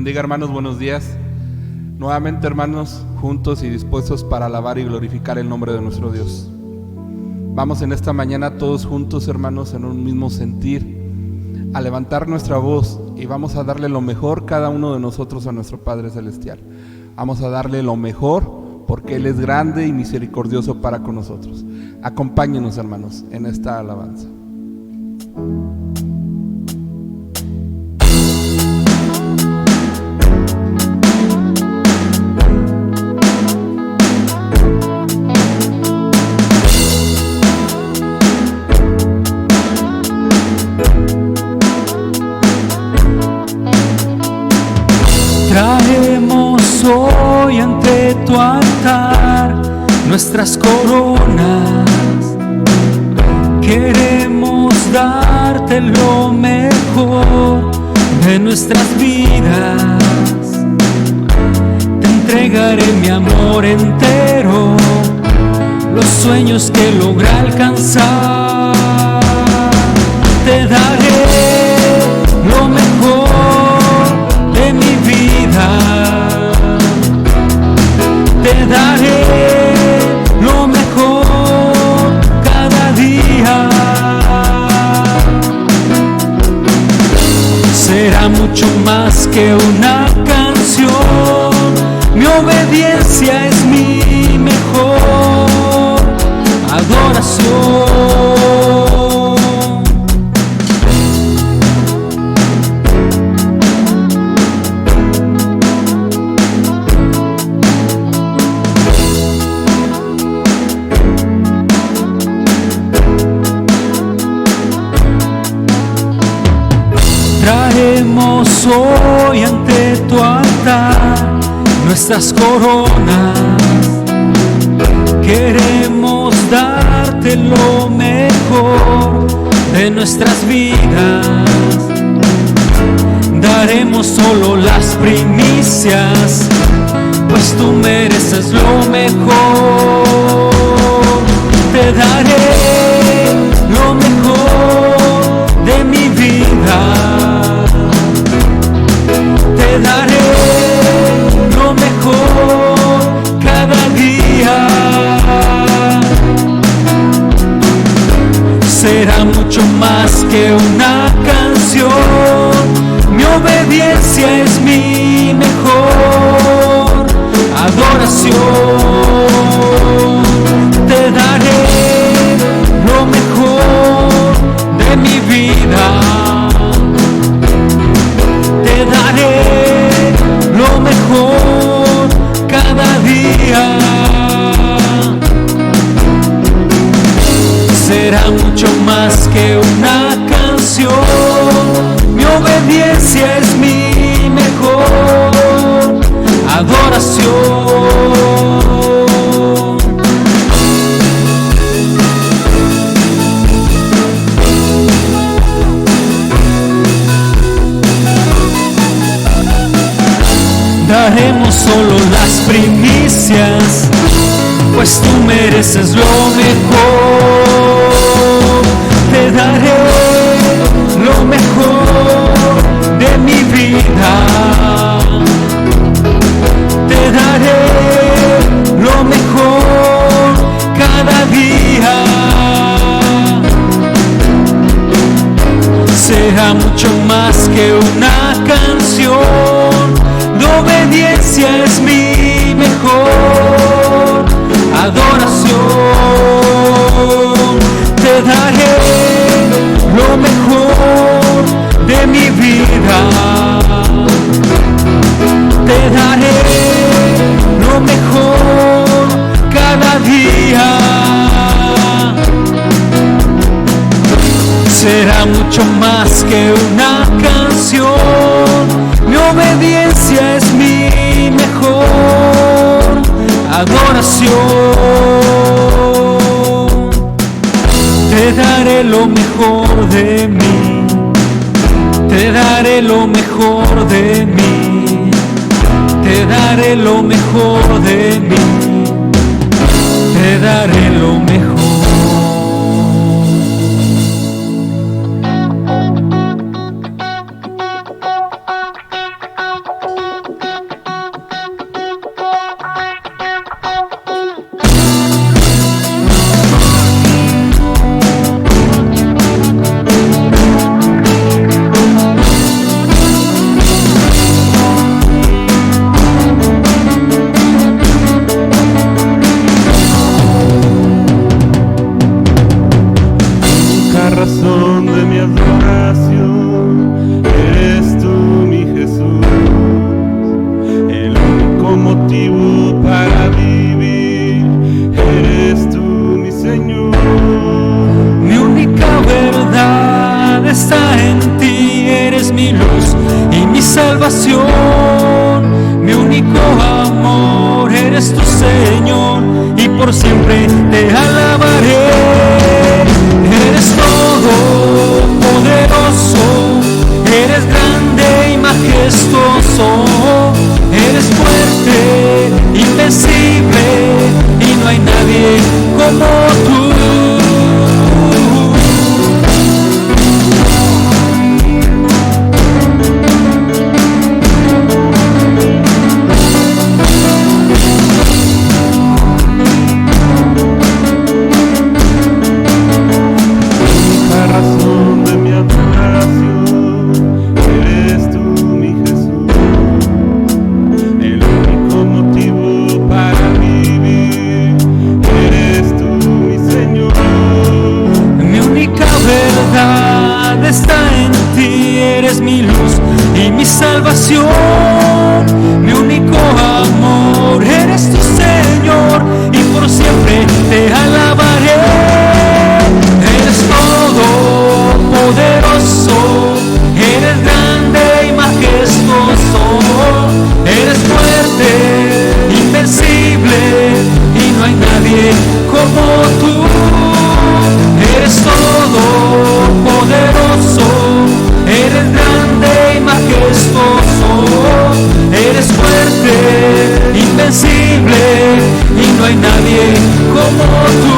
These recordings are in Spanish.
bendiga, hermanos, buenos días. Nuevamente, hermanos, juntos y dispuestos para alabar y glorificar el nombre de nuestro Dios. Vamos en esta mañana todos juntos, hermanos, en un mismo sentir, a levantar nuestra voz y vamos a darle lo mejor cada uno de nosotros a nuestro Padre Celestial. Vamos a darle lo mejor porque Él es grande y misericordioso para con nosotros. Acompáñenos, hermanos, en esta alabanza. Traemos hoy ante tu altar nuestras coronas. Queremos darte lo mejor de nuestras vidas. Te entregaré mi amor entero, los sueños que logré alcanzar. Te daré lo mejor de mi vida. Te daré lo mejor cada día. Será mucho más que una canción. Mi obediencia es mi mejor adoración. Traemos hoy ante tu altar nuestras coronas. Queremos darte lo mejor de nuestras vidas. Daremos solo las primicias, pues tú mereces lo mejor. Te daré lo mejor de mi vida. Te daré lo mejor cada día. Será mucho más que una canción. Mi obediencia es mi mejor adoración. Te daré lo mejor de mi vida. Te daré lo mejor cada día. Será mucho más que una canción. Mi obediencia es mi mejor adoración. Daremos solo las primicias, pues tú mereces lo mejor. Te daré lo mejor de mi vida. Te daré lo mejor cada día. Será mucho más que una canción. Tu obediencia es mi mejor adoración. Te daré lo mejor de mi vida. Te daré lo mejor cada día. Será mucho más que una canción. Mi obediencia es mi mejor adoración. Te daré lo mejor de mí. Te daré lo mejor de mí. Te daré lo mejor de mí. Te daré lo mejor. razón de mi adoración, eres tú mi Jesús, el único motivo para vivir, eres tú mi Señor. Mi única verdad está en ti, eres mi luz y mi salvación. Mi único amor eres tu Señor, y por siempre te alabaré. Eres todo poderoso, eres grande y majestuoso, eres fuerte, invencible, y no hay nadie como tú. Mi único amor eres tu Señor, y por siempre te alabaré. Eres todo poderoso, eres grande y majestuoso, eres fuerte, invencible, y no hay nadie como tú. Eres todo poderoso, eres grande y majestuoso, eres fuerte, invencible, y no hay nadie como tú.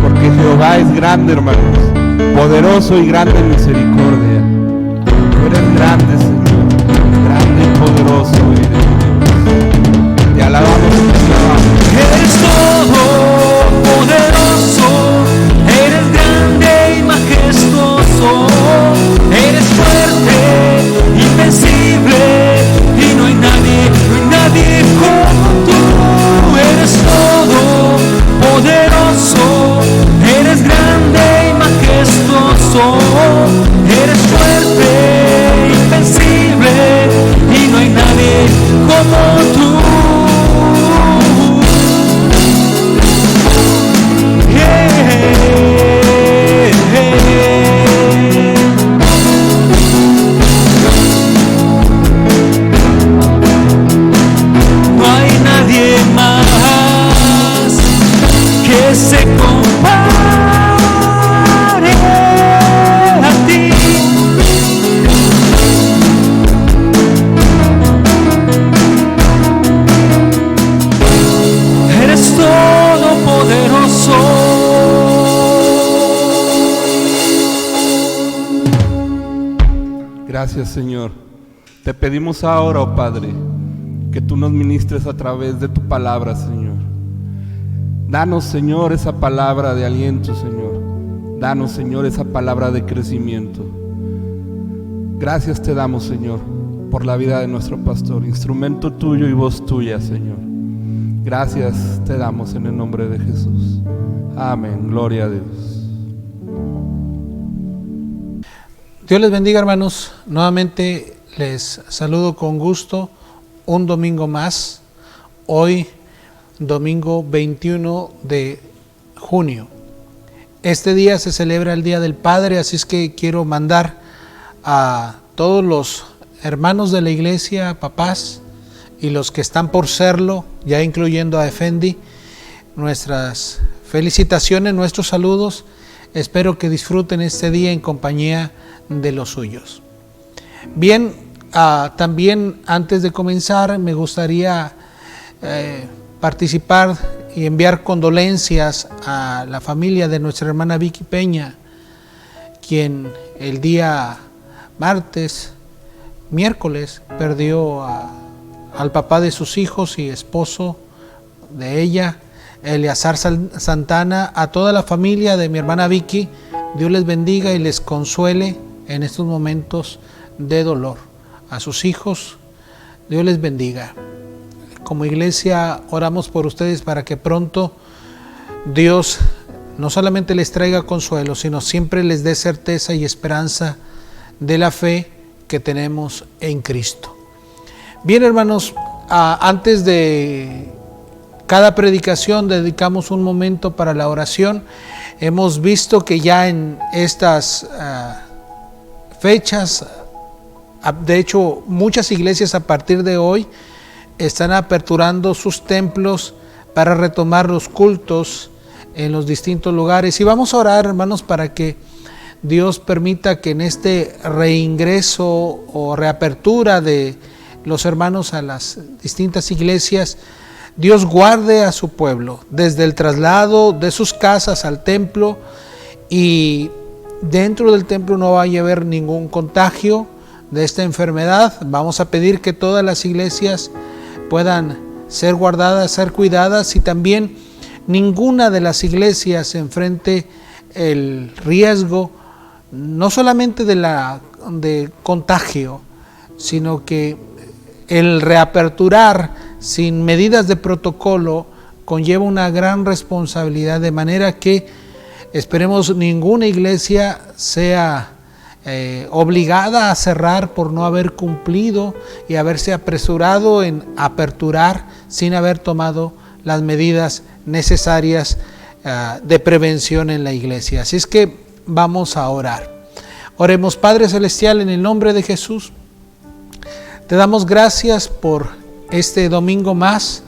Porque Jehová es grande, hermanos, poderoso y grande en misericordia. Tú eres grande, Señor, grande y poderoso eres, Dios. Te alabamos y te alabamos. Eres todo poderoso, eres grande y majestuoso, eres fuerte, invencible, y no hay nadie como tú. Eres todo poderoso, eres grande y majestuoso, eres fuerte, invencible, y no hay nadie como tú. No hay nadie más que se compare a ti. Eres todopoderoso. Gracias, Señor. Te pedimos ahora, oh Padre, que tú nos ministres a través de tu palabra, Señor. Danos, Señor, esa palabra de aliento, Señor. Danos, Señor, esa palabra de crecimiento. Gracias te damos, Señor, por la vida de nuestro pastor, instrumento tuyo y voz tuya, Señor. Gracias te damos en el nombre de Jesús. Amén. Gloria a Dios. Dios les bendiga, hermanos. Nuevamente les saludo con gusto un domingo más. Hoy, domingo 21 de junio. Este día se celebra el Día del Padre, así es que quiero mandar a todos los hermanos de la iglesia, papás, y los que están por serlo, ya incluyendo a Efendi, nuestras felicitaciones, nuestros saludos. Espero que disfruten este día en compañía de los suyos. Bien, también antes de comenzar me gustaría participar y enviar condolencias a la familia de nuestra hermana Vicky Peña, quien el día miércoles perdió al papá de sus hijos y esposo de ella, Eleazar Santana, a toda la familia de mi hermana Vicky. Dios les bendiga y les consuele en estos momentos de dolor. A sus hijos, Dios les bendiga. Como iglesia oramos por ustedes para que pronto Dios no solamente les traiga consuelo, sino siempre les dé certeza y esperanza de la fe que tenemos en Cristo. Bien, hermanos, antes de cada predicación dedicamos un momento para la oración. Hemos visto que ya en estas fechas, de hecho, muchas iglesias a partir de hoy están aperturando sus templos para retomar los cultos en los distintos lugares. Y vamos a orar, hermanos, para que Dios permita que en este reingreso o reapertura de los hermanos a las distintas iglesias, Dios guarde a su pueblo desde el traslado de sus casas al templo, y dentro del templo no vaya a haber ningún contagio de esta enfermedad. Vamos a pedir que todas las iglesias puedan ser guardadas, ser cuidadas, y también ninguna de las iglesias enfrente el riesgo no solamente de contagio, sino que el reaperturar sin medidas de protocolo conlleva una gran responsabilidad, de manera que esperemos ninguna iglesia sea obligada a cerrar por no haber cumplido y haberse apresurado en aperturar sin haber tomado las medidas necesarias de prevención en la iglesia. Así es que vamos a orar. Oremos. Padre Celestial, en el nombre de Jesús, te damos gracias por este domingo más,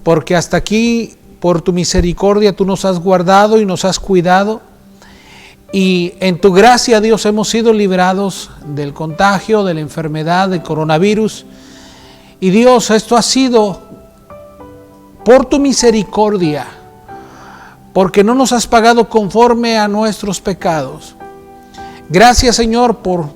porque hasta aquí, por tu misericordia, tú nos has guardado y nos has cuidado. Y en tu gracia, Dios, hemos sido librados del contagio, de la enfermedad, del coronavirus. Y Dios, esto ha sido por tu misericordia, porque no nos has pagado conforme a nuestros pecados. Gracias, Señor, por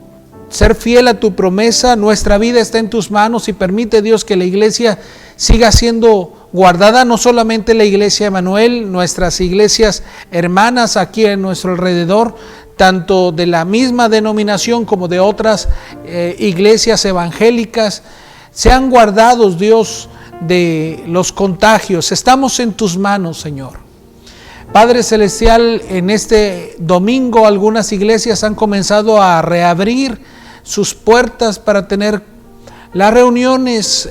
ser fiel a tu promesa. Nuestra vida está en tus manos, y permite, Dios, que la iglesia siga siendo guardada, no solamente la iglesia Emanuel, nuestras iglesias hermanas aquí en nuestro alrededor, tanto de la misma denominación como de otras iglesias evangélicas, sean guardados, Dios, de los contagios. Estamos en tus manos, Señor. Padre Celestial, en este domingo algunas iglesias han comenzado a reabrir sus puertas para tener las reuniones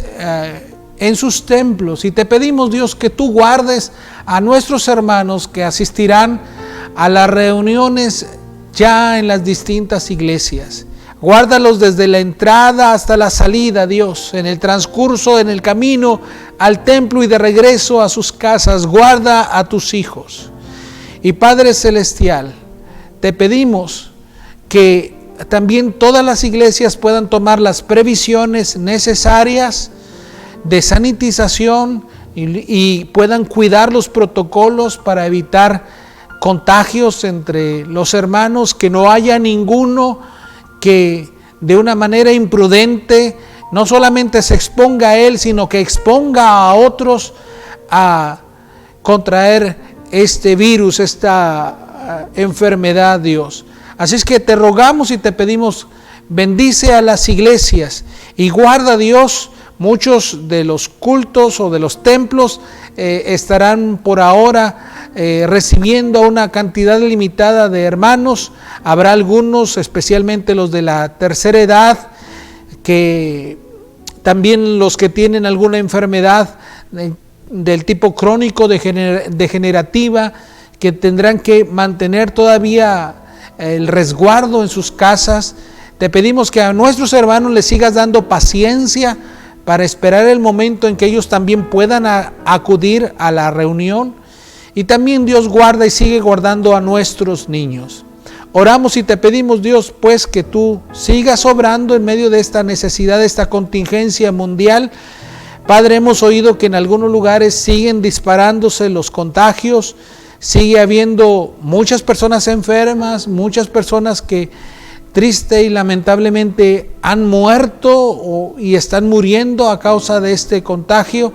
en sus templos, y te pedimos, Dios, que tú guardes a nuestros hermanos que asistirán a las reuniones ya en las distintas iglesias. Guárdalos desde la entrada hasta la salida, Dios, en el transcurso, en el camino al templo y de regreso a sus casas. Guarda a tus hijos. Y Padre Celestial, te pedimos que también todas las iglesias puedan tomar las previsiones necesarias de sanitización y puedan cuidar los protocolos para evitar contagios entre los hermanos, que no haya ninguno que de una manera imprudente no solamente se exponga a él, sino que exponga a otros a contraer este virus, esta enfermedad, Dios. Así es que te rogamos y te pedimos, bendice a las iglesias y guarda, Dios. Muchos de los cultos o de los templos estarán por ahora recibiendo una cantidad limitada de hermanos. Habrá algunos, especialmente los de la tercera edad, que también los que tienen alguna enfermedad del tipo crónico degenerativa, que tendrán que mantener todavía el resguardo en sus casas. Te pedimos que a nuestros hermanos les sigas dando paciencia para esperar el momento en que ellos también puedan acudir a la reunión. Y también, Dios, guarda y sigue guardando a nuestros niños. Oramos y te pedimos, Dios, pues que tú sigas obrando en medio de esta necesidad, de esta contingencia mundial. Padre, hemos oído que en algunos lugares siguen disparándose los contagios, sigue habiendo muchas personas enfermas, muchas personas que triste y lamentablemente han muerto y están muriendo a causa de este contagio.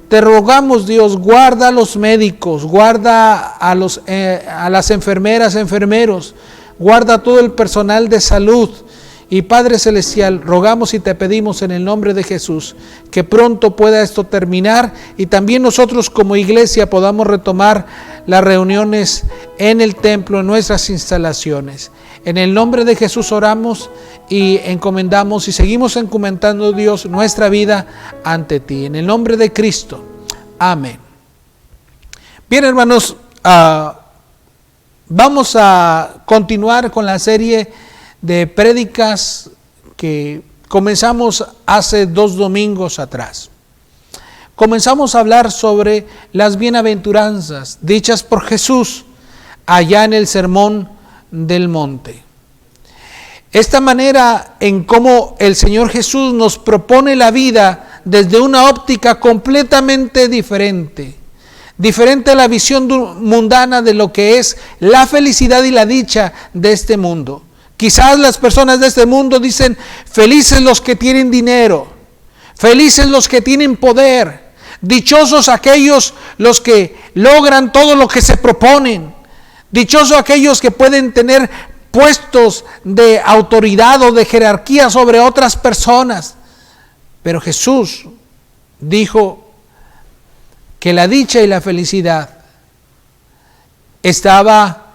Te rogamos, Dios, guarda a los médicos, guarda a las enfermeras, enfermeros, guarda a todo el personal de salud. Y Padre Celestial, rogamos y te pedimos en el nombre de Jesús que pronto pueda esto terminar y también nosotros como iglesia podamos retomar las reuniones en el templo, en nuestras instalaciones. En el nombre de Jesús oramos y encomendamos y seguimos encomendando, Dios, nuestra vida ante ti. En el nombre de Cristo. Amén. Bien, hermanos, vamos a continuar con la serie de prédicas que comenzamos hace 2 domingos atrás. Comenzamos a hablar sobre las bienaventuranzas dichas por Jesús allá en el Sermón del Monte. Esta manera en cómo el Señor Jesús nos propone la vida desde una óptica completamente diferente a la visión mundana de lo que es la felicidad y la dicha de este mundo. Quizás las personas de este mundo dicen, felices los que tienen dinero, felices los que tienen poder, dichosos aquellos los que logran todo lo que se proponen, dichosos aquellos que pueden tener puestos de autoridad o de jerarquía sobre otras personas. Pero Jesús dijo que la dicha y la felicidad estaba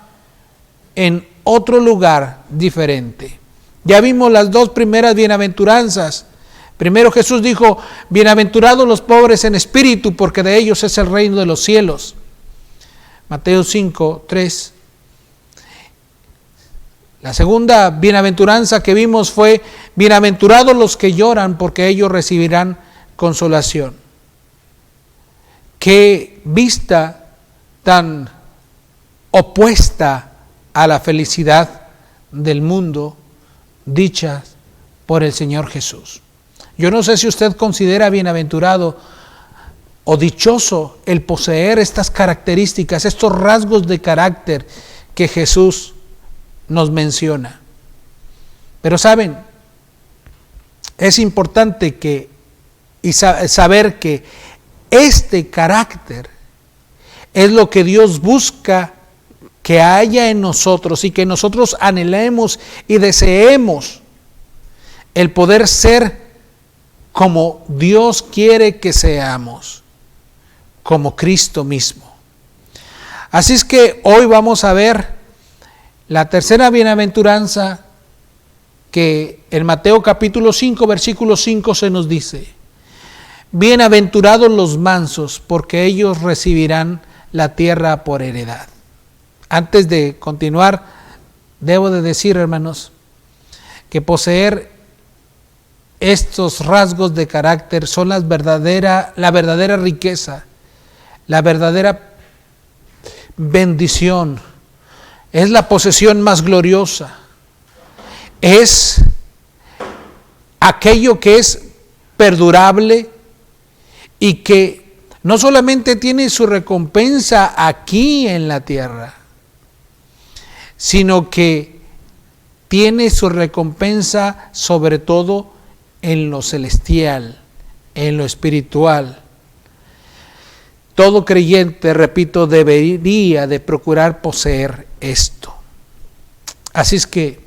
en otro lugar diferente. Ya vimos las 2 primeras bienaventuranzas. Primero Jesús dijo, bienaventurados los pobres en espíritu, porque de ellos es el reino de los cielos. Mateo 5:3. La segunda bienaventuranza que vimos fue, bienaventurados los que lloran, porque ellos recibirán consolación. Qué vista tan opuesta a la felicidad del mundo dicha por el Señor Jesús. Yo no sé si usted considera bienaventurado o dichoso el poseer estas características, estos rasgos de carácter que Jesús nos menciona. Pero saben, es importante saber que este carácter es lo que Dios busca que haya en nosotros y que nosotros anhelemos y deseemos el poder ser como Dios quiere que seamos, como Cristo mismo. Así es que hoy vamos a ver la tercera bienaventuranza que en Mateo capítulo 5, versículo 5 se nos dice, bienaventurados los mansos, porque ellos recibirán la tierra por heredad. Antes de continuar, debo de decir, hermanos, que poseer estos rasgos de carácter son la verdadera riqueza, la verdadera bendición, es la posesión más gloriosa, es aquello que es perdurable y que no solamente tiene su recompensa aquí en la tierra, sino que tiene su recompensa sobre todo en lo celestial, en lo espiritual. Todo creyente, repito, debería de procurar poseer esto. Así es que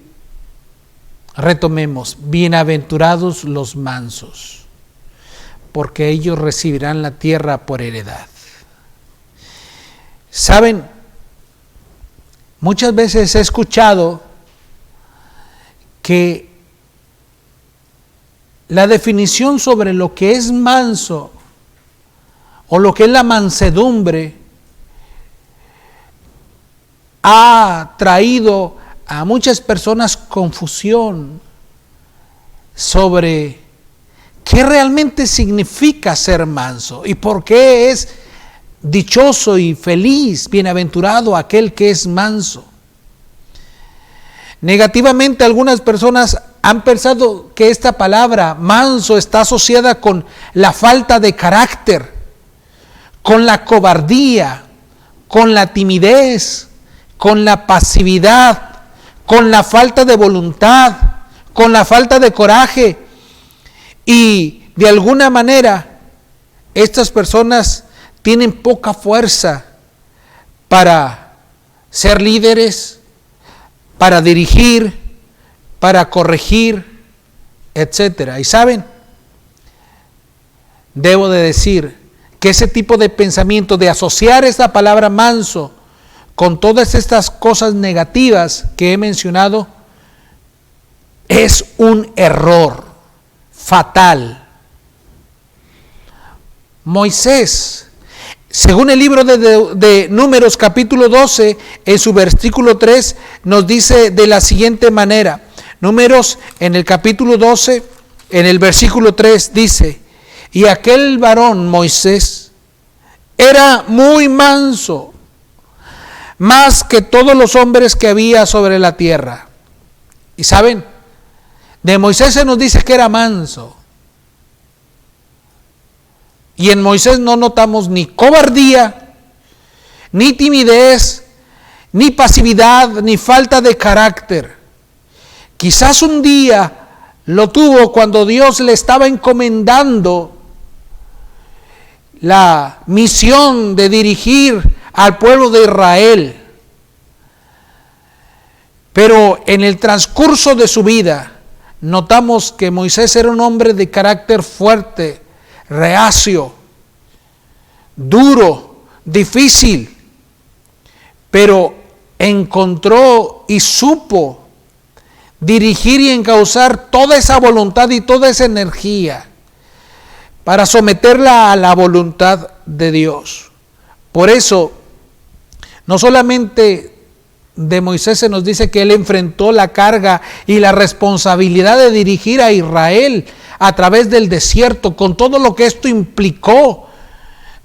retomemos, bienaventurados los mansos, porque ellos recibirán la tierra por heredad. ¿Saben? Muchas veces he escuchado que la definición sobre lo que es manso o lo que es la mansedumbre ha traído a muchas personas confusión sobre qué realmente significa ser manso y por qué es dichoso y feliz, bienaventurado aquel que es manso. Negativamente algunas personas han pensado que esta palabra manso está asociada con la falta de carácter, con la cobardía, con la timidez, con la pasividad, con la falta de voluntad, con la falta de coraje. Y de alguna manera estas personas tienen poca fuerza para ser líderes, para dirigir, para corregir, etcétera. Y saben, debo de decir que ese tipo de pensamiento, de asociar esta palabra manso con todas estas cosas negativas que he mencionado, es un error fatal. Moisés, según el libro de Números capítulo 12, en su versículo 3, nos dice de la siguiente manera. Números en el capítulo 12, en el versículo 3 dice: y aquel varón Moisés era muy manso, más que todos los hombres que había sobre la tierra. Y saben, de Moisés se nos dice que era manso. Y en Moisés no notamos ni cobardía, ni timidez, ni pasividad, ni falta de carácter. Quizás un día lo tuvo cuando Dios le estaba encomendando la misión de dirigir al pueblo de Israel. Pero en el transcurso de su vida notamos que Moisés era un hombre de carácter fuerte, reacio, duro, difícil, pero encontró y supo dirigir y encauzar toda esa voluntad y toda esa energía para someterla a la voluntad de Dios. Por eso, no solamente de Moisés se nos dice que él enfrentó la carga y la responsabilidad de dirigir a Israel a través del desierto, con todo lo que esto implicó,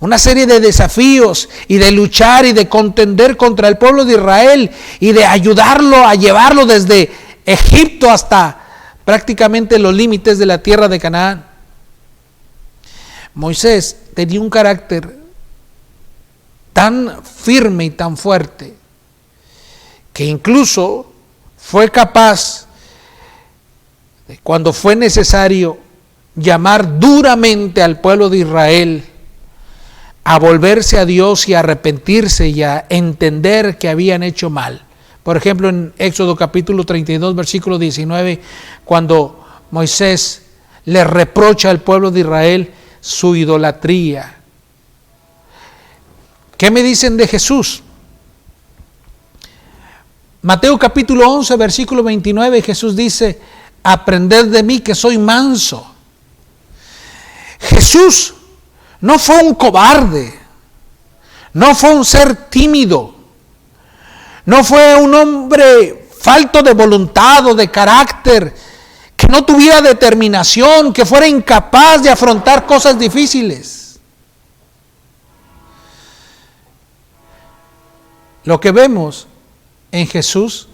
una serie de desafíos y de luchar y de contender contra el pueblo de Israel y de ayudarlo a llevarlo desde Egipto hasta prácticamente los límites de la tierra de Canaán. Moisés tenía un carácter tan firme y tan fuerte que incluso fue capaz, cuando fue necesario, llamar duramente al pueblo de Israel a volverse a Dios y a arrepentirse y a entender que habían hecho mal. Por ejemplo, en Éxodo capítulo 32, versículo 19, cuando Moisés le reprocha al pueblo de Israel su idolatría. ¿Qué me dicen de Jesús? Mateo capítulo 11, versículo 29, Jesús dice: aprended de mí que soy manso. Jesús no fue un cobarde, no fue un ser tímido, no fue un hombre falto de voluntad o de carácter, que no tuviera determinación, que fuera incapaz de afrontar cosas difíciles. Lo que vemos en Jesús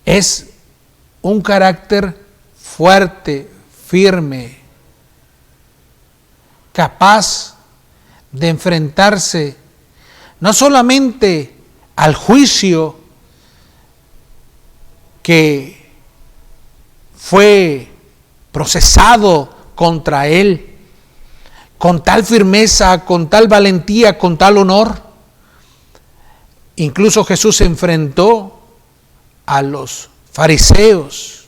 es un carácter fuerte, firme, capaz de enfrentarse no solamente al juicio que fue procesado contra él, con tal firmeza, con tal valentía, con tal honor. Incluso Jesús se enfrentó a los fariseos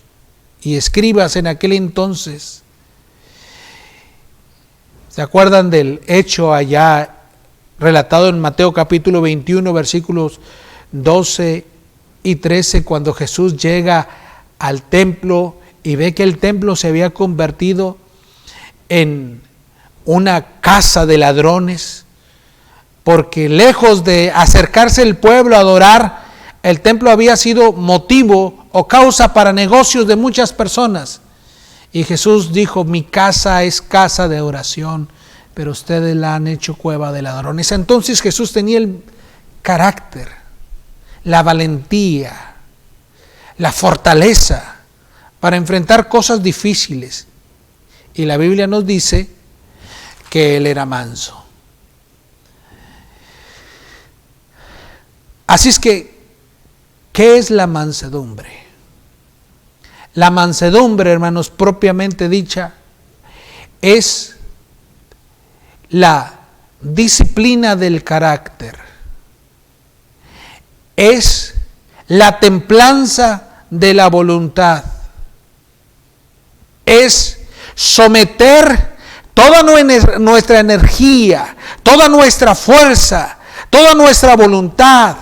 y escribas en aquel entonces. ¿Se acuerdan del hecho allá relatado en Mateo capítulo 21, versículos 12 y 13, cuando Jesús llega al templo y ve que el templo se había convertido en una casa de ladrones? Porque lejos de acercarse el pueblo a adorar, el templo había sido motivo o causa para negocios de muchas personas. Y Jesús dijo: mi casa es casa de oración, pero ustedes la han hecho cueva de ladrones. Entonces Jesús tenía el carácter, la valentía, la fortaleza para enfrentar cosas difíciles. Y la Biblia nos dice que él era manso. Así es que, ¿qué es la mansedumbre? La mansedumbre, hermanos, propiamente dicha, es la disciplina del carácter. Es la templanza de la voluntad. Es someter toda nuestra energía, toda nuestra fuerza, toda nuestra voluntad,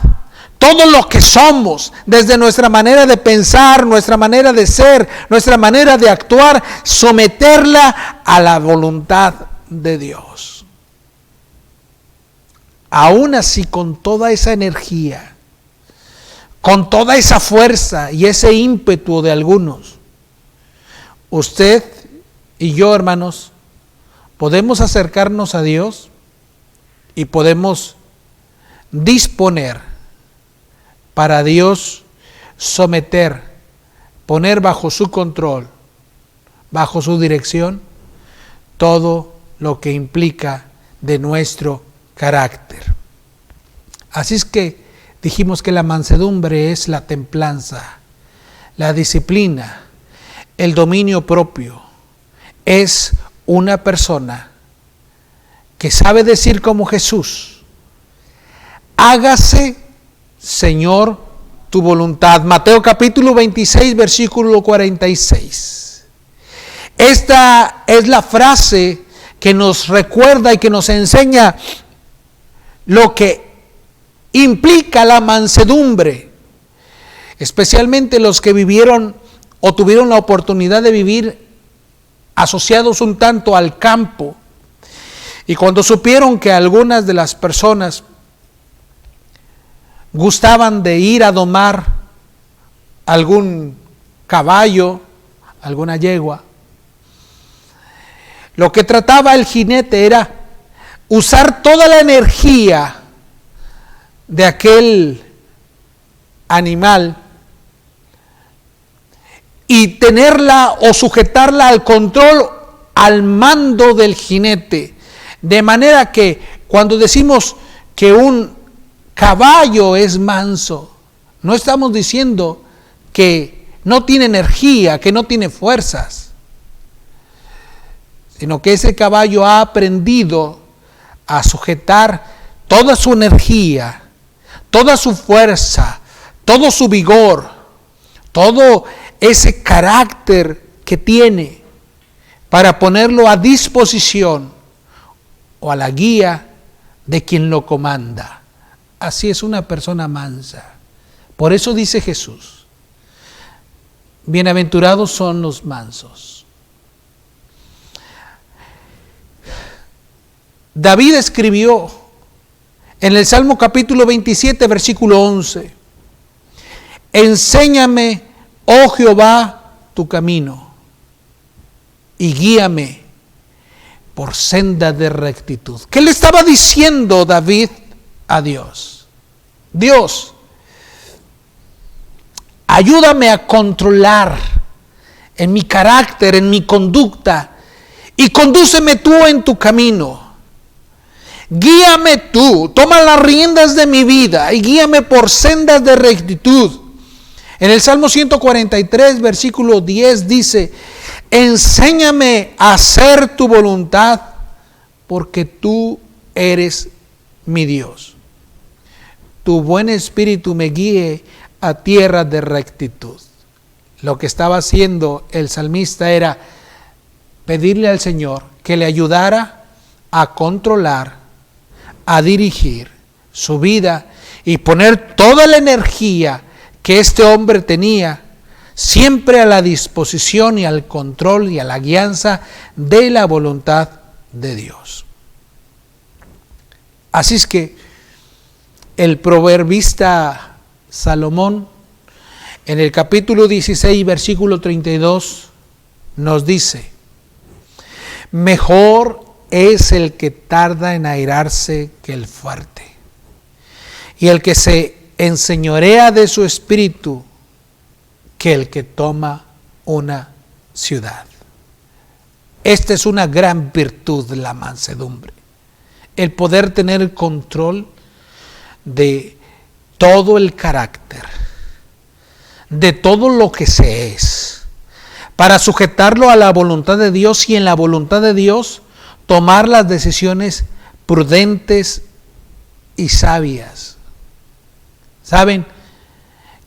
todo lo que somos, desde nuestra manera de pensar, nuestra manera de ser, nuestra manera de actuar, someterla a la voluntad de Dios. Aún así, con toda esa energía, con toda esa fuerza y ese ímpetu de algunos, usted y yo, hermanos, podemos acercarnos a Dios y podemos disponer para Dios someter, poner bajo su control, bajo su dirección, todo lo que implica de nuestro carácter. Así es que dijimos que la mansedumbre es la templanza, la disciplina, el dominio propio. Es una persona que sabe decir como Jesús: hágase, Señor, tu voluntad. Mateo capítulo 26, versículo 46. Esta es la frase que nos recuerda y que nos enseña lo que implica la mansedumbre, especialmente los que vivieron o tuvieron la oportunidad de vivir asociados un tanto al campo, y cuando supieron que algunas de las personas gustaban de ir a domar algún caballo, alguna yegua, lo que trataba el jinete era usar toda la energía de aquel animal y tenerla o sujetarla al control, al mando del jinete. De manera que cuando decimos que un caballo es manso, no estamos diciendo que no tiene energía, que no tiene fuerzas, sino que ese caballo ha aprendido a sujetar toda su energía, toda su fuerza, todo su vigor, todo ese carácter que tiene para ponerlo a disposición o a la guía de quien lo comanda. Así es una persona mansa. Por eso dice Jesús: bienaventurados son los mansos. David escribió en el Salmo capítulo 27, versículo 11: enséñame, oh Jehová, tu camino, y guíame por senda de rectitud. ¿Qué le estaba diciendo David a Dios? Dios, ayúdame a controlar en mi carácter, en mi conducta, y condúceme tú en tu camino. Guíame tú, toma las riendas de mi vida y guíame por sendas de rectitud. En el Salmo 143, versículo 10 dice: enséñame a hacer tu voluntad, porque tú eres mi Dios. Tu buen espíritu me guíe a tierra de rectitud. Lo que estaba haciendo el salmista era pedirle al Señor que le ayudara a controlar, a dirigir su vida y poner toda la energía que este hombre tenía siempre a la disposición y al control y a la guianza de la voluntad de Dios. Así es que el proverbista Salomón, en el capítulo 16, versículo 32, nos dice: mejor es el que tarda en airarse que el fuerte, y el que se enseñorea de su espíritu que el que toma una ciudad. Esta es una gran virtud de la mansedumbre, el poder tener control de todo el carácter, de todo lo que se es, para sujetarlo a la voluntad de Dios, y en la voluntad de Dios tomar las decisiones prudentes y sabias. Saben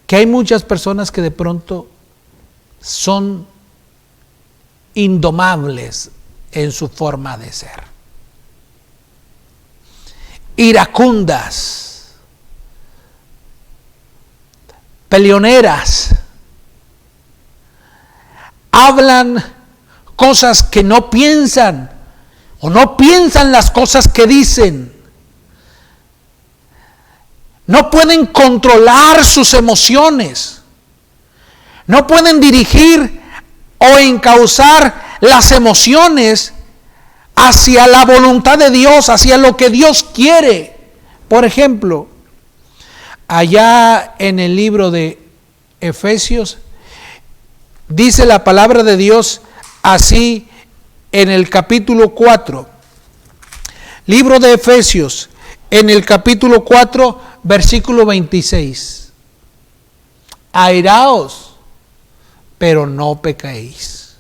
que hay muchas personas que de pronto son indomables en su forma de ser, iracundas, peleoneras, hablan cosas que no piensan o no piensan las cosas que dicen. No pueden controlar sus emociones. No pueden dirigir o encauzar las emociones hacia la voluntad de Dios, hacia lo que Dios quiere. Por ejemplo, allá en el libro de Efesios, dice la palabra de Dios así en el capítulo 4. Libro de Efesios, en el capítulo 4, versículo 26. Airaos, pero no pequéis.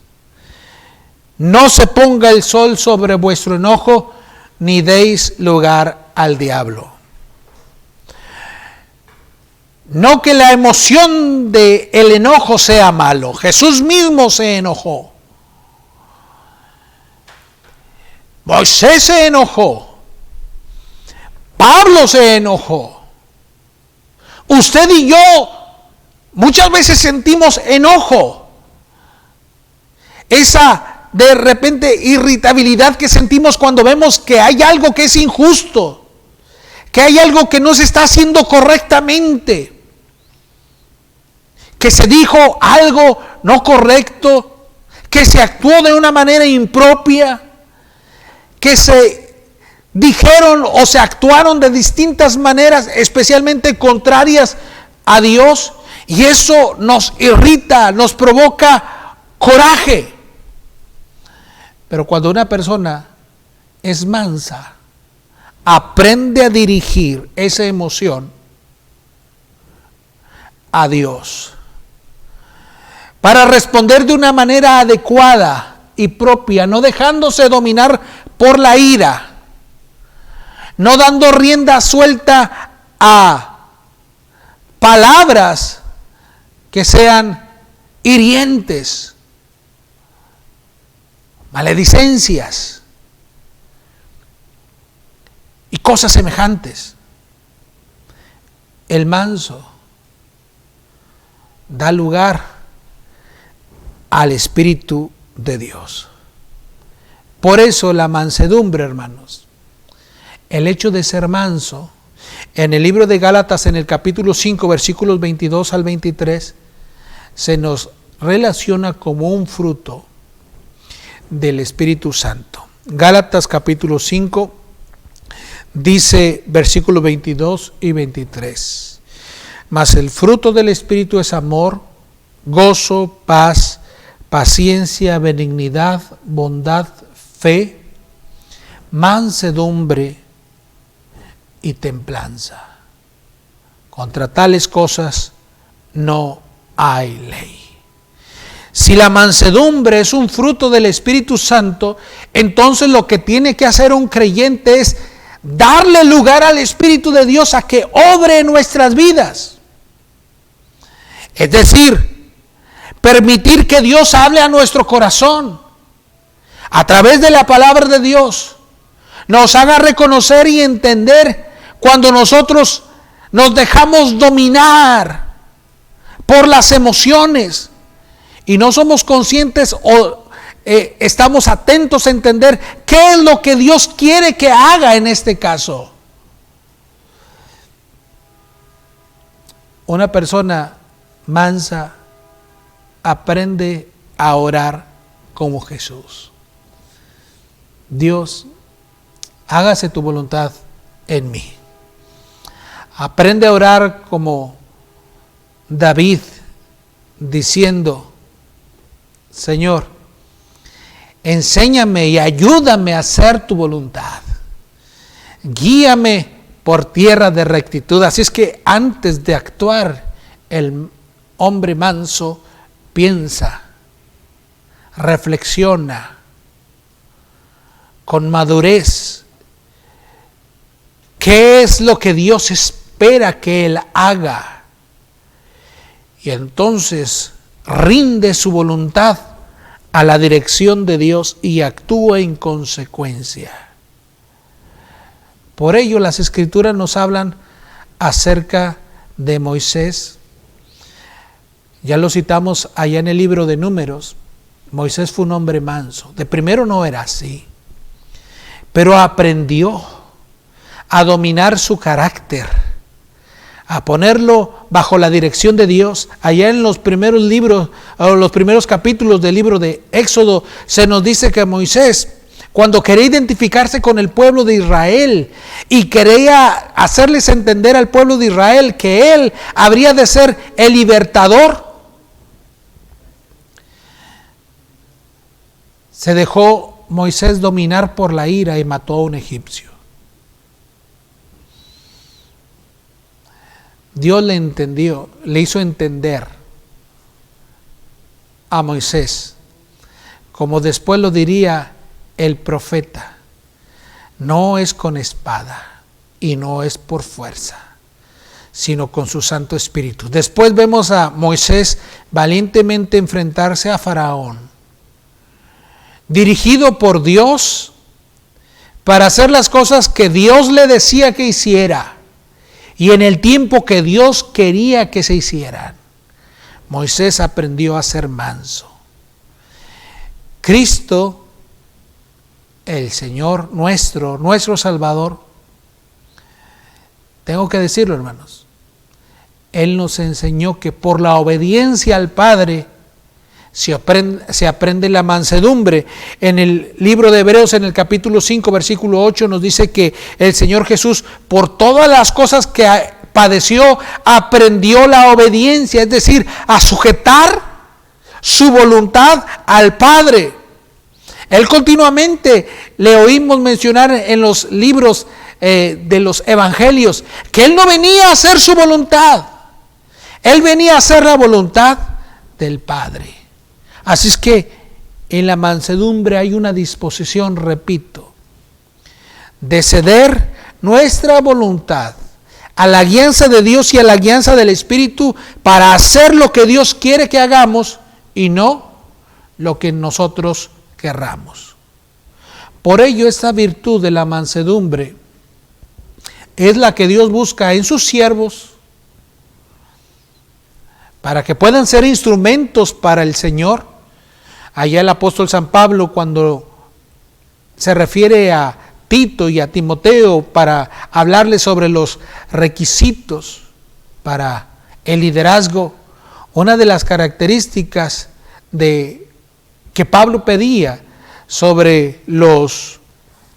No se ponga el sol sobre vuestro enojo, ni deis lugar al diablo. No que la emoción del enojo sea malo. Jesús mismo se enojó. Moisés se enojó. Pablo se enojó. Usted y yo muchas veces sentimos enojo. Esa de repente irritabilidad que sentimos cuando vemos que hay algo que es injusto, que hay algo que no se está haciendo correctamente, que se dijo algo no correcto, que se actuó de una manera impropia, que se dijeron o se actuaron de distintas maneras, especialmente contrarias a Dios, y eso nos irrita, nos provoca coraje. Pero cuando una persona es mansa, aprende a dirigir esa emoción a Dios para responder de una manera adecuada y propia, no dejándose dominar por la ira, no dando rienda suelta a palabras que sean hirientes, maledicencias y cosas semejantes. El manso da lugar al Espíritu de Dios. Por eso la mansedumbre, hermanos, el hecho de ser manso, en el libro de Gálatas, en el capítulo 5, versículos 22 al 23, se nos relaciona como un fruto del Espíritu Santo. Gálatas capítulo 5 dice versículos 22 y 23: mas el fruto del Espíritu es amor, gozo, paz, paciencia, benignidad, bondad, fe, mansedumbre y templanza. Contra tales cosas no hay ley. Si la mansedumbre es un fruto del Espíritu Santo, entonces lo que tiene que hacer un creyente es darle lugar al Espíritu de Dios a que obre en nuestras vidas. Es decir, permitir que Dios hable a nuestro corazón a través de la palabra de Dios, nos haga reconocer y entender cuando nosotros nos dejamos dominar por las emociones y no somos conscientes o estamos atentos a entender qué es lo que Dios quiere que haga en este caso. Una persona mansa aprende a orar como Jesús. Dios, hágase tu voluntad en mí. Aprende a orar como David, diciendo: Señor, enséñame y ayúdame a hacer tu voluntad. Guíame por tierra de rectitud. Así es que antes de actuar, el hombre manso piensa, reflexiona, con madurez, qué es lo que Dios espera que él haga. Y entonces rinde su voluntad a la dirección de Dios y actúa en consecuencia. Por ello las Escrituras nos hablan acerca de Moisés. Ya lo citamos allá en el libro de Números. Moisés fue un hombre manso. De primero no era así, pero aprendió a dominar su carácter, a ponerlo bajo la dirección de Dios. Allá en los primeros libros, o los primeros capítulos del libro de Éxodo, se nos dice que Moisés, cuando quería identificarse con el pueblo de Israel y quería hacerles entender al pueblo de Israel que él habría de ser el libertador, se dejó Moisés dominar por la ira y mató a un egipcio. Dios le hizo entender a Moisés, como después lo diría el profeta, no es con espada y no es por fuerza, sino con su Santo Espíritu. Después vemos a Moisés valientemente enfrentarse a Faraón, dirigido por Dios para hacer las cosas que Dios le decía que hiciera y en el tiempo que Dios quería que se hicieran. Moisés aprendió a ser manso. Cristo, el Señor nuestro Salvador, tengo que decirlo, hermanos, Él nos enseñó que por la obediencia al Padre se aprende la mansedumbre. En el libro de Hebreos, en el capítulo 5, versículo 8, nos dice que el Señor Jesús, por todas las cosas que padeció, aprendió la obediencia, es decir, a sujetar su voluntad al Padre. Él continuamente le oímos mencionar en los libros de los evangelios que Él no venía a hacer su voluntad, Él venía a hacer la voluntad del Padre. Así es que en la mansedumbre hay una disposición, repito, de ceder nuestra voluntad a la guianza de Dios y a la guianza del Espíritu para hacer lo que Dios quiere que hagamos y no lo que nosotros querramos. Por ello, esta virtud de la mansedumbre es la que Dios busca en sus siervos para que puedan ser instrumentos para el Señor. Allá el apóstol San Pablo, cuando se refiere a Tito y a Timoteo para hablarles sobre los requisitos para el liderazgo, una de las características que Pablo pedía sobre los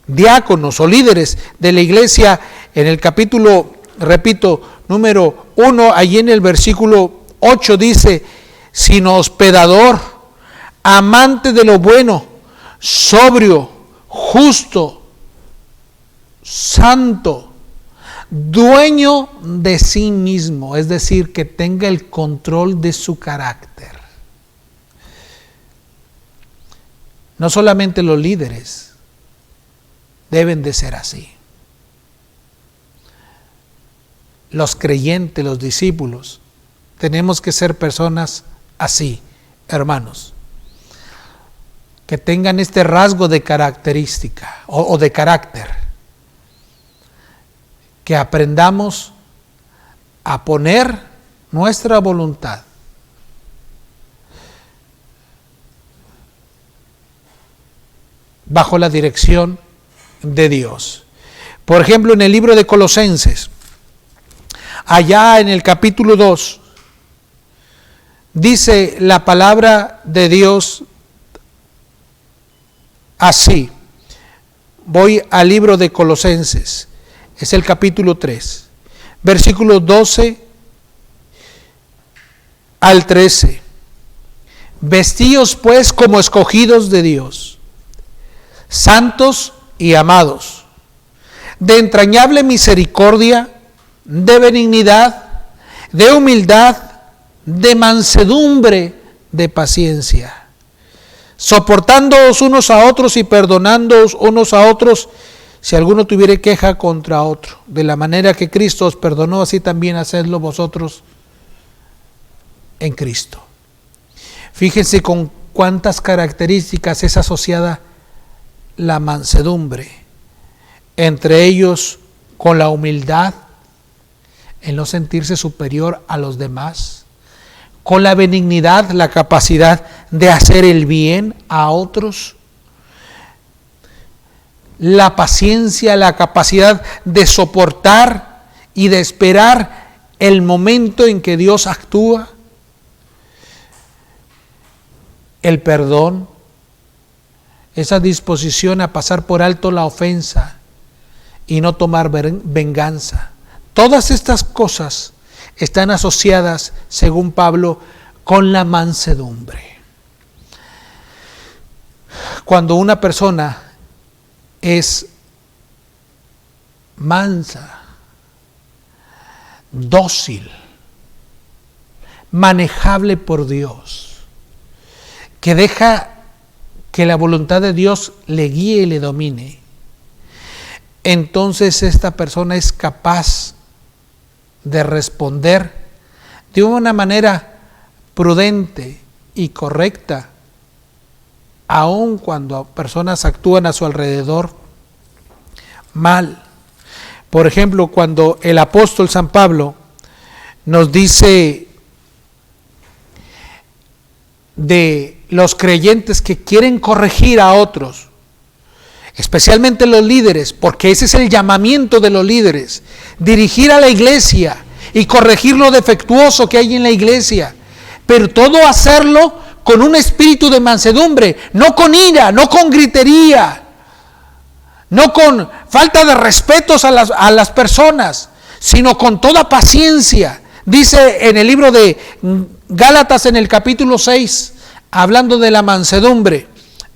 diáconos o líderes de la iglesia, en el capítulo, repito, número 1, allí en el versículo 8 dice: sino hospedador, amante de lo bueno, sobrio, justo, santo, dueño de sí mismo, es decir, que tenga el control de su carácter. No solamente los líderes deben de ser así. Los creyentes, los discípulos, tenemos que ser personas así, hermanos, que tengan este rasgo de característica o de carácter, que aprendamos a poner nuestra voluntad bajo la dirección de Dios. Por ejemplo, en el libro de Colosenses, allá en el capítulo 2, dice la palabra de Dios así. Voy al libro de Colosenses, es el capítulo 3, versículos 12 al 13. Vestíos pues como escogidos de Dios, santos y amados, de entrañable misericordia, de benignidad, de humildad, de mansedumbre, de paciencia, soportándoos unos a otros y perdonándoos unos a otros, si alguno tuviere queja contra otro. De la manera que Cristo os perdonó, así también hacedlo vosotros en Cristo. Fíjense con cuántas características es asociada la mansedumbre. Entre ellos, con la humildad, el no sentirse superior a los demás, con la benignidad, la capacidad de hacer el bien a otros, la paciencia, la capacidad de soportar y de esperar el momento en que Dios actúa, el perdón, esa disposición a pasar por alto la ofensa y no tomar venganza. Todas estas cosas están asociadas, según Pablo, con la mansedumbre. Cuando una persona es mansa, dócil, manejable por Dios, que deja que la voluntad de Dios le guíe y le domine, entonces esta persona es capaz de responder de una manera prudente y correcta, aun cuando personas actúan a su alrededor mal. Por ejemplo, cuando el apóstol San Pablo nos dice de los creyentes que quieren corregir a otros, especialmente los líderes, porque ese es el llamamiento de los líderes, dirigir a la iglesia y corregir lo defectuoso que hay en la iglesia, pero todo hacerlo con un espíritu de mansedumbre, no con ira, no con gritería, no con falta de respetos a las personas, sino con toda paciencia. Dice en el libro de Gálatas, en el capítulo 6, hablando de la mansedumbre: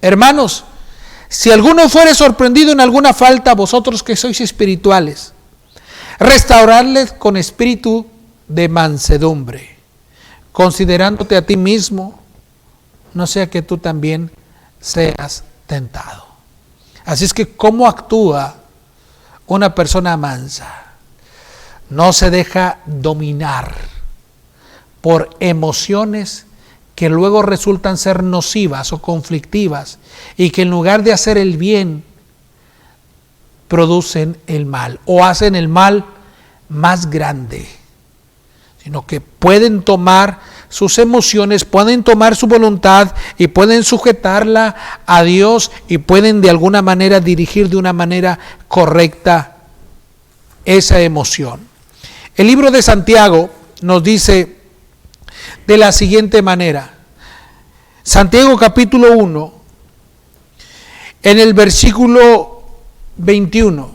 hermanos, si alguno fuere sorprendido en alguna falta, vosotros que sois espirituales, restaurarles con espíritu de mansedumbre, considerándote a ti mismo, no sea que tú también seas tentado. Así es que, ¿cómo actúa una persona mansa? No se deja dominar por emociones que luego resultan ser nocivas o conflictivas y que en lugar de hacer el bien, producen el mal o hacen el mal más grande, sino que pueden tomar sus emociones, pueden tomar su voluntad y pueden sujetarla a Dios y pueden de alguna manera dirigir de una manera correcta esa emoción. El libro de Santiago nos dice de la siguiente manera: Santiago capítulo 1, en el versículo 21: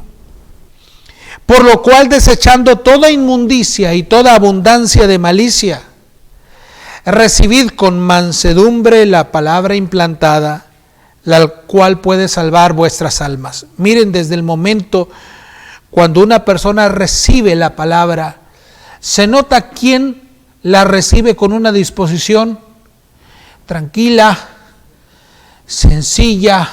por lo cual, desechando toda inmundicia y toda abundancia de malicia, recibid con mansedumbre la palabra implantada, la cual puede salvar vuestras almas. Miren, desde el momento cuando una persona recibe la palabra, se nota quién la recibe con una disposición tranquila, sencilla,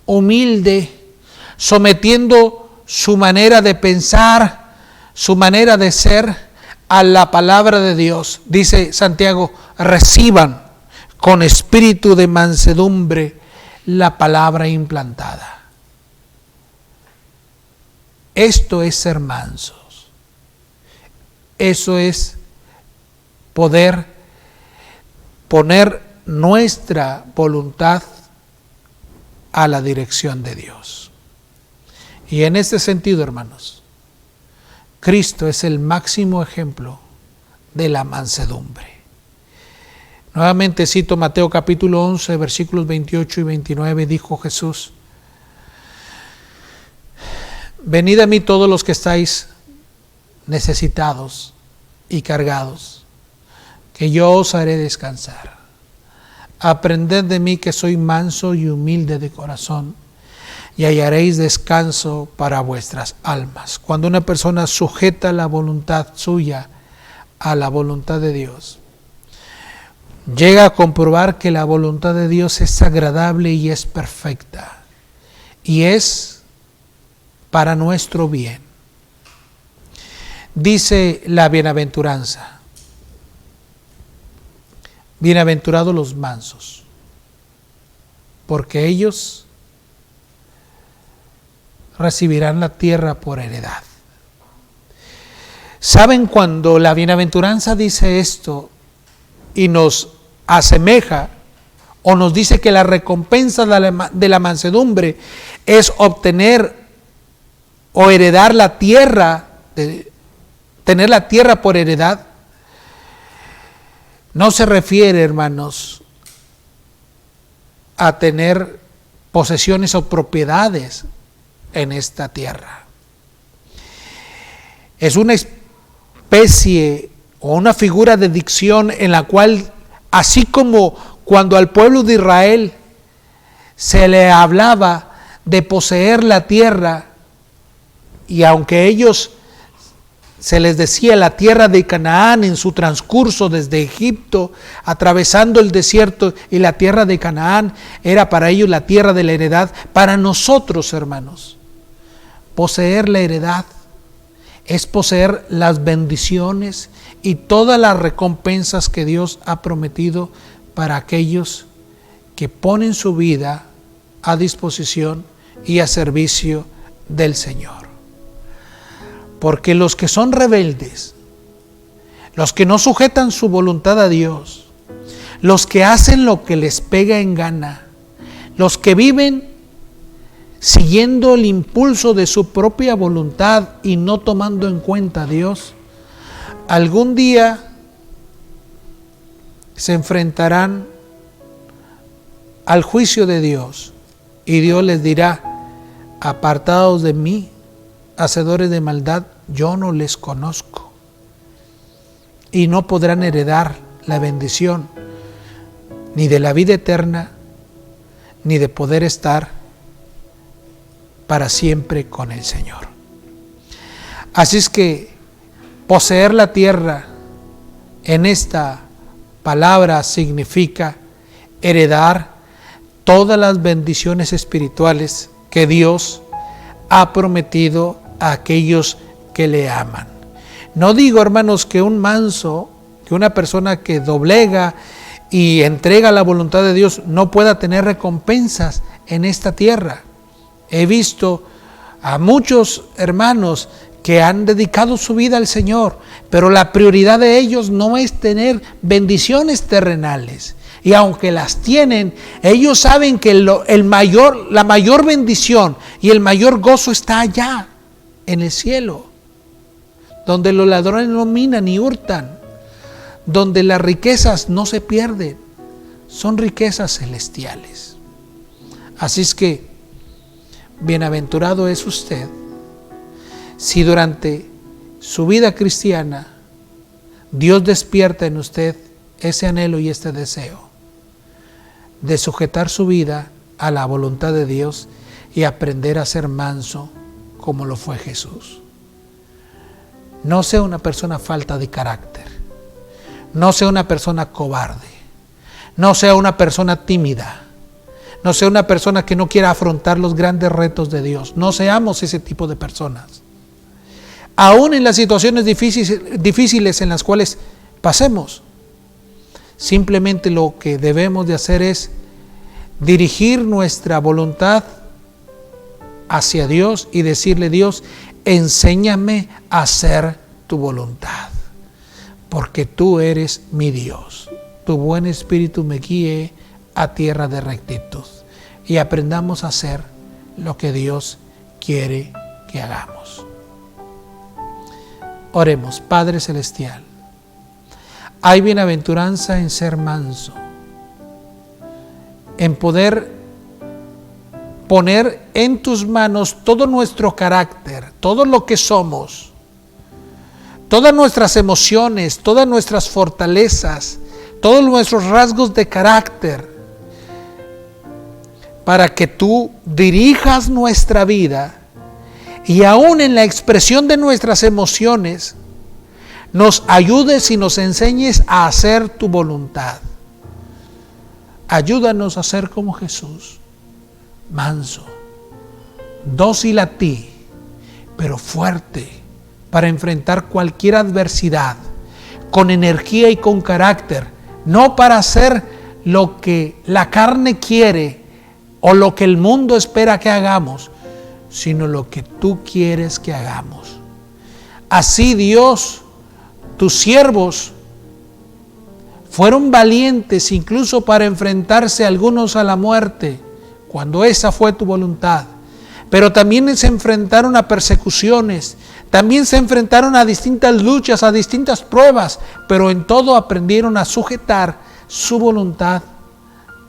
humilde, sometiendo su manera de pensar, su manera de ser a la palabra de Dios. Dice Santiago: reciban con espíritu de mansedumbre la palabra implantada. Esto es ser mansos. Eso es poder poner nuestra voluntad a la dirección de Dios. Y en este sentido, hermanos, Cristo es el máximo ejemplo de la mansedumbre. Nuevamente cito Mateo capítulo 11, versículos 28 y 29, dijo Jesús: venid a mí todos los que estáis necesitados y cargados, que yo os haré descansar. Aprended de mí, que soy manso y humilde de corazón, y hallaréis descanso para vuestras almas. Cuando una persona sujeta la voluntad suya a la voluntad de Dios, llega a comprobar que la voluntad de Dios es agradable y es perfecta, y es para nuestro bien. Dice la bienaventuranza: bienaventurados los mansos, porque ellos recibirán la tierra por heredad. ¿Saben? Cuando la bienaventuranza dice esto y nos asemeja o nos dice que la recompensa de la mansedumbre es obtener o heredar la tierra, tener la tierra por heredad, no se refiere, hermanos, a tener posesiones o propiedades en esta tierra. Es una especie o una figura de dicción en la cual, así como cuando al pueblo de Israel se le hablaba de poseer la tierra, y aunque ellos se les decía la tierra de Canaán en su transcurso desde Egipto, atravesando el desierto, y la tierra de Canaán era para ellos la tierra de la heredad, para nosotros, hermanos, poseer la heredad es poseer las bendiciones y todas las recompensas que Dios ha prometido para aquellos que ponen su vida a disposición y a servicio del Señor. Porque los que son rebeldes, los que no sujetan su voluntad a Dios, los que hacen lo que les pega en gana, los que viven siguiendo el impulso de su propia voluntad y no tomando en cuenta a Dios, algún día se enfrentarán al juicio de Dios, y Dios les dirá: apartados de mí, hacedores de maldad, yo no les conozco. Y no podrán heredar la bendición ni de la vida eterna, ni de poder estar para siempre con el Señor. Así es que poseer la tierra en esta palabra significa heredar todas las bendiciones espirituales que Dios ha prometido a aquellos que le aman. No digo, hermanos, que un manso, que una persona que doblega y entrega la voluntad de Dios no pueda tener recompensas en esta tierra. He visto a muchos hermanos que han dedicado su vida al Señor, pero la prioridad de ellos no es tener bendiciones terrenales. Y aunque las tienen, ellos saben que la mayor bendición y el mayor gozo está allá, en el cielo, donde los ladrones no minan ni hurtan, donde las riquezas no se pierden, son riquezas celestiales. Así es que, bienaventurado es usted si durante su vida cristiana Dios despierta en usted ese anhelo y este deseo de sujetar su vida a la voluntad de Dios y aprender a ser manso como lo fue Jesús. No sea una persona falta de carácter, no sea una persona cobarde, no sea una persona tímida, no sea una persona que no quiera afrontar los grandes retos de Dios. No seamos ese tipo de personas. Aún en las situaciones difíciles en las cuales pasemos, simplemente lo que debemos de hacer es dirigir nuestra voluntad hacia Dios y decirle: Dios, enséñame a hacer tu voluntad, porque tú eres mi Dios. Tu buen espíritu me guíe a tierra de rectitud, y aprendamos a hacer lo que Dios quiere que hagamos. Oremos. Padre Celestial, hay bienaventuranza en ser manso, en poder poner en tus manos todo nuestro carácter, todo lo que somos, todas nuestras emociones, todas nuestras fortalezas, todos nuestros rasgos de carácter, para que tú dirijas nuestra vida y aún en la expresión de nuestras emociones nos ayudes y nos enseñes a hacer tu voluntad. ayúdanos a ser como Jesús, manso, dócil a ti, pero fuerte para enfrentar cualquier adversidad, con energía y con carácter, no para hacer lo que la carne quiere o lo que el mundo espera que hagamos, sino lo que tú quieres que hagamos. Así, Dios, tus siervos fueron valientes incluso para enfrentarse algunos a la muerte, cuando esa fue tu voluntad. Pero también se enfrentaron a persecuciones, también se enfrentaron a distintas luchas, a distintas pruebas, pero en todo aprendieron a sujetar su voluntad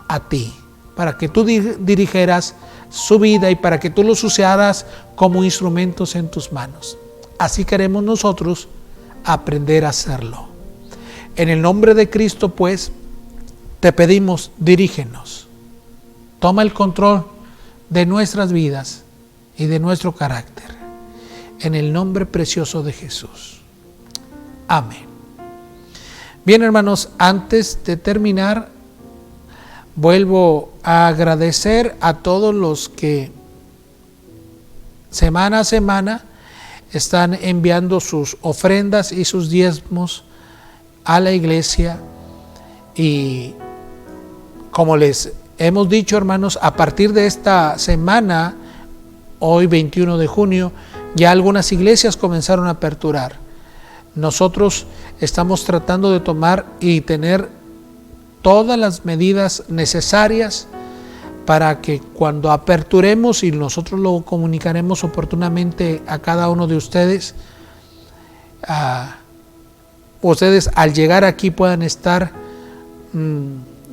a ti, para que tú dirigieras su vida y para que tú los usaras como instrumentos en tus manos. Así queremos nosotros aprender a hacerlo. En el nombre de Cristo, pues, te pedimos, dirígenos. Toma el control de nuestras vidas y de nuestro carácter. En el nombre precioso de Jesús. Amén. Bien, hermanos, antes de terminar, vuelvo a agradecer a todos los que semana a semana están enviando sus ofrendas y sus diezmos a la iglesia. Y como les hemos dicho, hermanos, a partir de esta semana, hoy 21 de junio, ya algunas iglesias comenzaron a aperturar. Nosotros estamos tratando de tomar y tener todas las medidas necesarias para que cuando aperturemos, y nosotros lo comunicaremos oportunamente a cada uno de ustedes, ustedes al llegar aquí puedan estar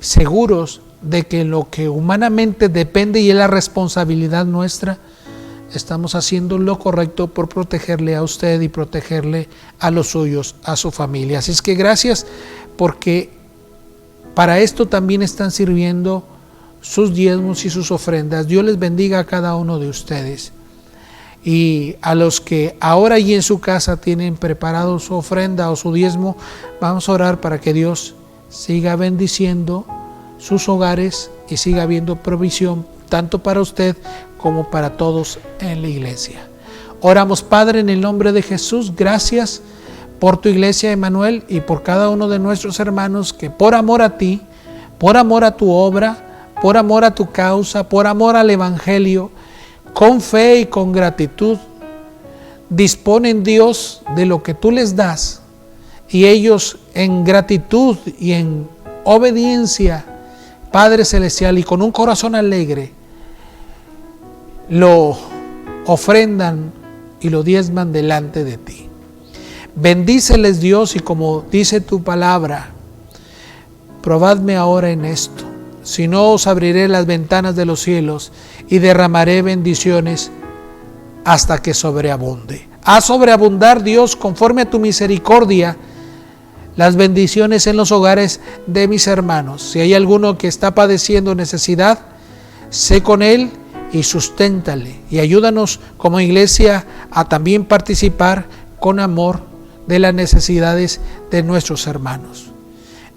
seguros de que lo que humanamente depende y es la responsabilidad nuestra, estamos haciendo lo correcto por protegerle a usted y protegerle a los suyos, a su familia. Así es que gracias, porque para esto también están sirviendo sus diezmos y sus ofrendas. Dios les bendiga a cada uno de ustedes. Y a los que ahora y en su casa tienen preparado su ofrenda o su diezmo, vamos a orar para que Dios siga bendiciendo sus hogares y siga habiendo provisión tanto para usted como para todos en la iglesia. Oramos, Padre, en el nombre de Jesús. Gracias por tu iglesia, Emmanuel, y por cada uno de nuestros hermanos que por amor a ti, por amor a tu obra, por amor a tu causa, por amor al Evangelio, con fe y con gratitud, disponen, Dios, de lo que tú les das, y ellos en gratitud y en obediencia, Padre Celestial, y con un corazón alegre, lo ofrendan y lo diezman delante de ti. Bendíceles, Dios, y como dice tu palabra, probadme ahora en esto, si no os abriré las ventanas de los cielos y derramaré bendiciones hasta que sobreabunde. Haz sobreabundar, Dios, conforme a tu misericordia, las bendiciones en los hogares de mis hermanos. Si hay alguno que está padeciendo necesidad, sé con él y susténtale, y ayúdanos como iglesia a también participar con amor de las necesidades de nuestros hermanos.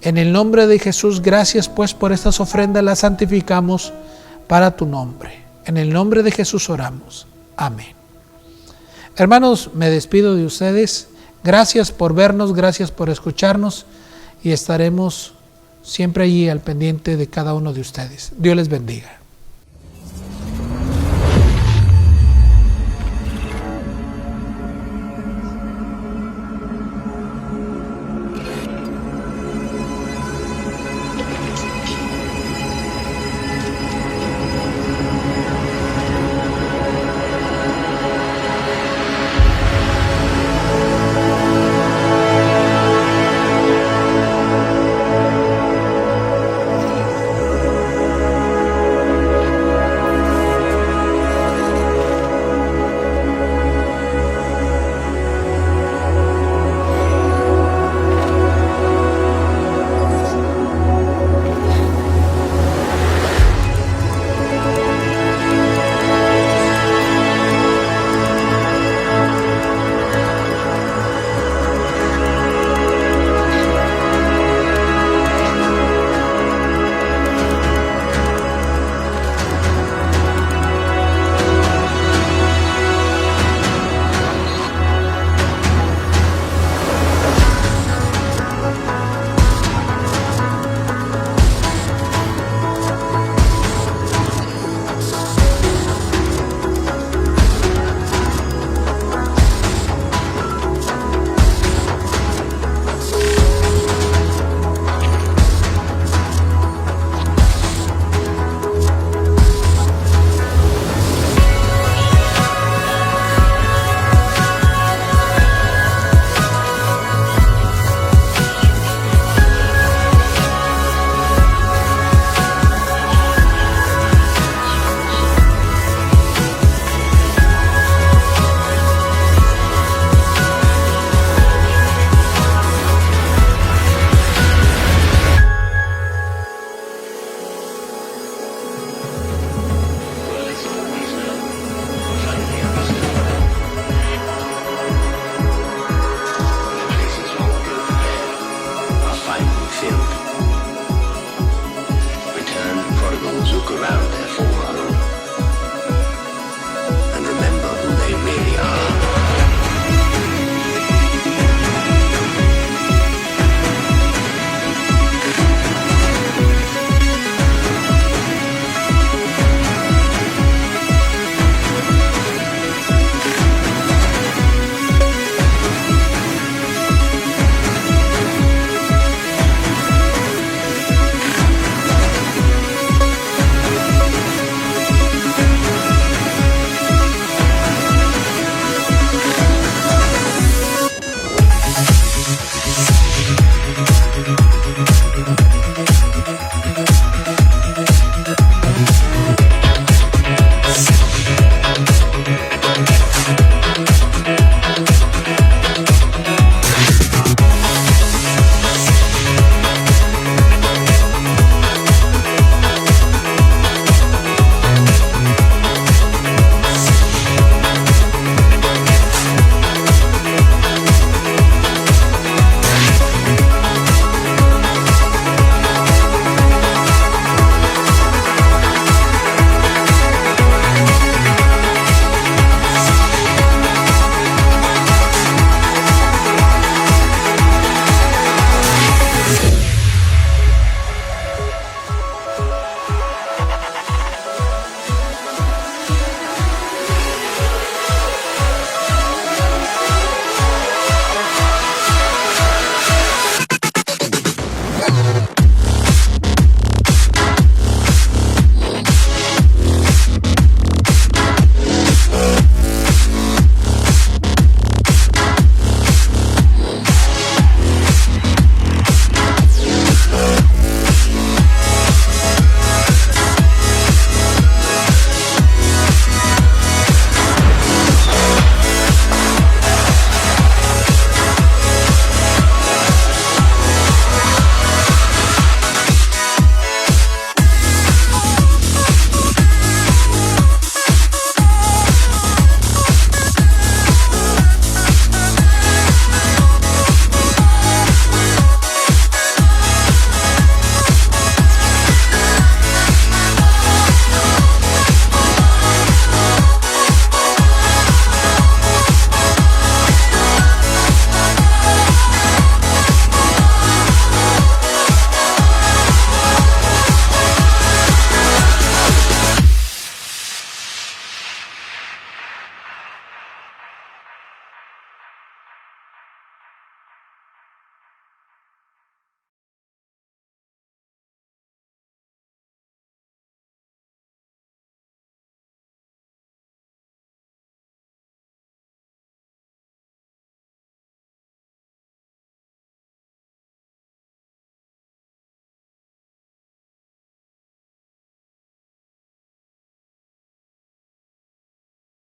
En el nombre de Jesús, gracias pues por estas ofrendas, las santificamos para tu nombre. En el nombre de Jesús oramos. Amén. Hermanos, me despido de ustedes. Gracias por vernos, gracias por escucharnos, y estaremos siempre allí al pendiente de cada uno de ustedes. Dios les bendiga.